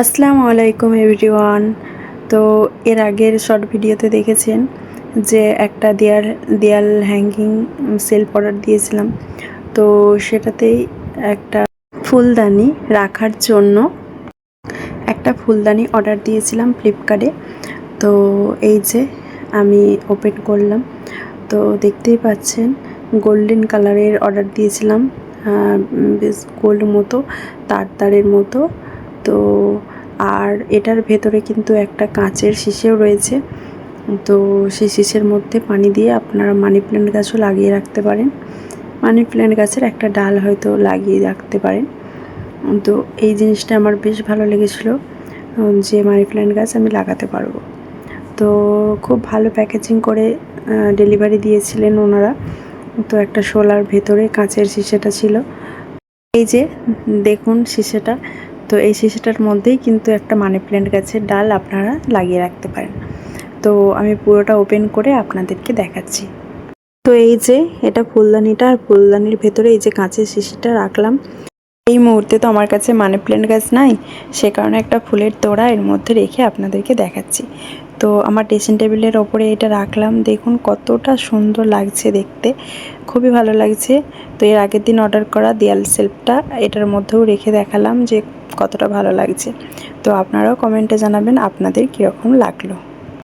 আসসালামু আলাইকুম এভরিওয়ান। তো এর আগের শর্ট ভিডিওতে দেখেছেন যে একটা দেয়াল হ্যাঙ্গিং সেলফ অর্ডার দিয়েছিলাম। তো সেটাতেই একটা ফুলদানি রাখার জন্য একটা ফুলদানি অর্ডার দিয়েছিলাম ফ্লিপকার্টে। তো এই যে আমি ওপেন করলাম, তো দেখতেই পাচ্ছেন গোল্ডেন কালারের অর্ডার দিয়েছিলাম, বেশ গোল্ড মতো তারের মতো। তো আর এটার ভেতরে কিন্তু একটা কাঁচের শিশেও রয়েছে। তো সেই শিশের মধ্যে পানি দিয়ে আপনারা মানি প্ল্যান্ট গাছও লাগিয়ে রাখতে পারেন, মানি প্ল্যান্ট গাছের একটা ডাল হয়তো লাগিয়ে রাখতে পারেন। তো এই জিনিসটা আমার বেশ ভালো লেগেছিলো যে মানি প্ল্যান্ট গাছ আমি লাগাতে পারবো। তো খুব ভালো প্যাকেজিং করে ডেলিভারি দিয়েছিলেন ওনারা। তো একটা শোলার ভেতরে কাঁচের শিশেটা ছিল, এই যে দেখুন শিশেটা। তো এই শিশেটার মধ্যেই কিন্তু একটা মানি প্ল্যান্ট গাছের ডাল আপনারা লাগিয়ে রাখতে পারেন। তো আমি পুরোটা ওপেন করে আপনাদেরকে দেখাচ্ছি। তো এই যে এটা ফুলদানিটা, আর ফুলদানির ভেতরে এই যে কাঁচের শিশিটা রাখলাম। এই মুহূর্তে তো আমার কাছে মানি প্ল্যান্ট গাছ নাই, সে কারণে একটা ফুলের তোড়া এর মধ্যে রেখে আপনাদেরকে দেখাচ্ছি। তো আমার ড্রেসিং টেবিলের ওপরে এটা রাখলাম, দেখুন কতটা সুন্দর লাগছে দেখতে, খুবই ভালো লাগছে। তো এর আগের দিন অর্ডার করা দেয়াল সেলফটা এটার মধ্যেও রেখে দেখালাম যে কতটা ভালো লাগছে। তো আপনারাও কমেন্টে জানাবেন আপনাদের কীরকম লাগলো।